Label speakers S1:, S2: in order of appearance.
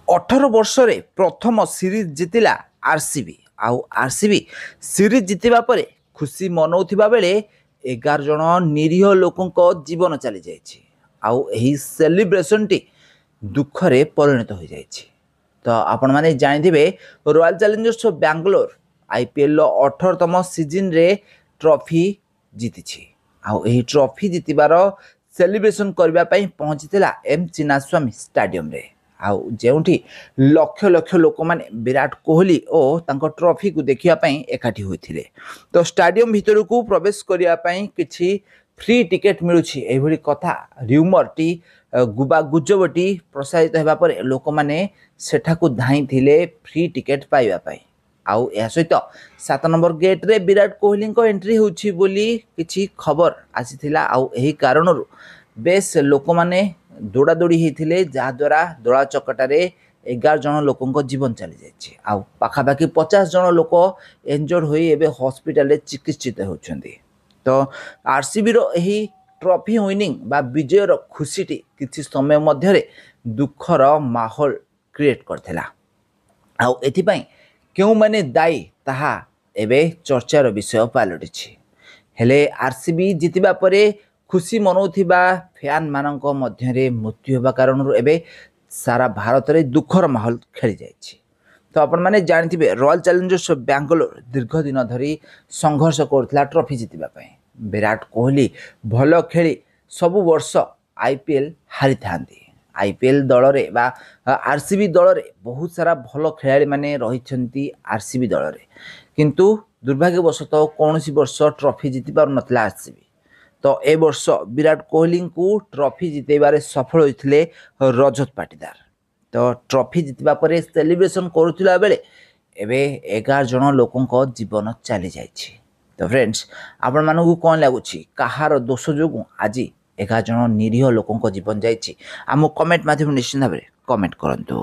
S1: 18 ବର୍ଷରେ ପ୍ରଥମ ସିରିଜ୍ ଜିତିଲା ଆରସିବି। ଆଉ ଆରସିବି ସିରିଜ୍ ଜିତିବା ପରେ ଖୁସି ମନାଉଥିବା ବେଳେ 11 ଜଣ ନିରୀହ ଲୋକଙ୍କ ଜୀବନ ଚାଲିଯାଇଛି। ଆଉ ଏହି ସେଲିବ୍ରେସନଟି ଦୁଃଖରେ ପରିଣତ ହୋଇଯାଇଛି। ତ ଆପଣମାନେ ଜାଣିଥିବେ ରୟାଲ ଚ୍ୟାଲେଞ୍ଜର୍ସ ବାଙ୍ଗାଲୋର ଆଇପିଏଲ୍ର 18ତମ ସିଜିନ୍ରେ ଟ୍ରଫି ଜିତିଛି। ଆଉ ଏହି ଟ୍ରଫି ଜିତିବାର ସେଲିବ୍ରେସନ୍ କରିବା ପାଇଁ ପହଞ୍ଚିଥିଲା ଏମ୍ ଚିନ୍ନାସ୍ୱାମୀ ଷ୍ଟାଡିୟମରେ। ଆଉ ଯେଉଁଠି ଲକ୍ଷ ଲକ୍ଷ ଲୋକମାନେ ବିରାଟ କୋହଲି ଓ ତାଙ୍କ ଟ୍ରଫିକୁ ଦେଖିବା ପାଇଁ ଏକାଠି ହୋଇଥିଲେ। ତ ଷ୍ଟାଡିୟମ ଭିତରକୁ ପ୍ରବେଶ କରିବା ପାଇଁ କିଛି ଫ୍ରି ଟିକେଟ୍ ମିଳୁଛି, ଏଇଭଳି କଥା ର୍ୟୁମରଟି ଗୁବା ଗୁଜବଟି ପ୍ରସାରିତ ହେବା ପରେ ଲୋକମାନେ ସେଠାକୁ ଧାଇଁଥିଲେ ଫ୍ରି ଟିକେଟ୍ ପାଇବା ପାଇଁ। ଆଉ ଏହା ସହିତ 7 ନମ୍ବର ଗେଟ୍ରେ ବିରାଟ କୋହଲିଙ୍କ ଏଣ୍ଟ୍ରି ହେଉଛି ବୋଲି କିଛି ଖବର ଆସିଥିଲା। ଆଉ ଏହି କାରଣରୁ ବେଶ ଲୋକମାନେ ଦୌଡ଼ାଦୌଡ଼ି ହେଇଥିଲେ, ଯାହାଦ୍ୱାରା ଦଳା ଚକଟାରେ 11 ଜଣ ଲୋକଙ୍କ ଜୀବନ ଚାଲିଯାଇଛି। ଆଉ ପାଖାପାଖି 50 ଜଣ ଲୋକ ଏଞ୍ଜର୍ଡ ହୋଇ ଏବେ ହସ୍ପିଟାଲରେ ଚିକିତ୍ସିତ ହେଉଛନ୍ତି। ତ ଆରସିବିର ଏହି ଟ୍ରଫି ୱିନିଂ ବା ବିଜୟର ଖୁସିଟି କିଛି ସମୟ ମଧ୍ୟରେ ଦୁଃଖର ମାହୋଲ କ୍ରିଏଟ୍ କରିଥିଲା। ଆଉ ଏଥିପାଇଁ କେଉଁମାନେ ଦାୟୀ ତାହା ଏବେ ଚର୍ଚ୍ଚାର ବିଷୟ ପାଲଟିଛି। ହେଲେ ଆରସିବି ଜିତିବା ପରେ ଖୁସି ମନାଉଥିବା ଫ୍ୟାନ୍ମାନଙ୍କ ମଧ୍ୟରେ ମୃତ୍ୟୁ ହେବା କାରଣରୁ ଏବେ ସାରା ଭାରତରେ ଦୁଃଖର ମାହୋଲ ଖେଳି ଯାଇଛି। ତ ଆପଣମାନେ ଜାଣିଥିବେ ରୟାଲ ଚ୍ୟାଲେଞ୍ଜର୍ସ ବାଙ୍ଗାଲୋର ଦୀର୍ଘ ଦିନ ଧରି ସଂଘର୍ଷ କରୁଥିଲା ଟ୍ରଫି ଜିତିବା ପାଇଁ। ବିରାଟ କୋହଲି ଭଲ ଖେଳି ସବୁ ବର୍ଷ ଆଇପିଏଲ୍ ହାରିଥାନ୍ତି। ଆଇପିଏଲ୍ ଦଳରେ ବା ଆରସିବି ଦଳରେ ବହୁତ ସାରା ଭଲ ଖେଳାଳିମାନେ ରହିଛନ୍ତି ଆରସିବି ଦଳରେ, କିନ୍ତୁ ଦୁର୍ଭାଗ୍ୟବଶତଃ କୌଣସି ବର୍ଷ ଟ୍ରଫି ଜିତି ପାରୁନଥିଲା ଆରସିବି। ତ ଏ ବର୍ଷ ବିରାଟ କୋହଲିଙ୍କୁ ଟ୍ରଫି ଜିତେଇବାରେ ସଫଳ ହୋଇଥିଲେ ରଜତ ପାଟିଦାର। ତ ଟ୍ରଫି ଜିତିବା ପରେ ସେଲିବ୍ରେସନ୍ କରୁଥିଲା ବେଳେ ଏବେ 11 ଜଣ ଲୋକଙ୍କ ଜୀବନ ଚାଲିଯାଇଛି। ତ ଫ୍ରେଣ୍ଡସ୍, ଆପଣମାନଙ୍କୁ କ'ଣ ଲାଗୁଛି କାହାର ଦୋଷ ଯୋଗୁଁ ଆଜି 11 ଜଣ ନିରୀହ ଲୋକଙ୍କ ଜୀବନ ଯାଇଛି? ଆମ କମେଣ୍ଟ ମାଧ୍ୟମରେ ନିଶ୍ଚିତ ଭାବରେ କମେଣ୍ଟ କରନ୍ତୁ।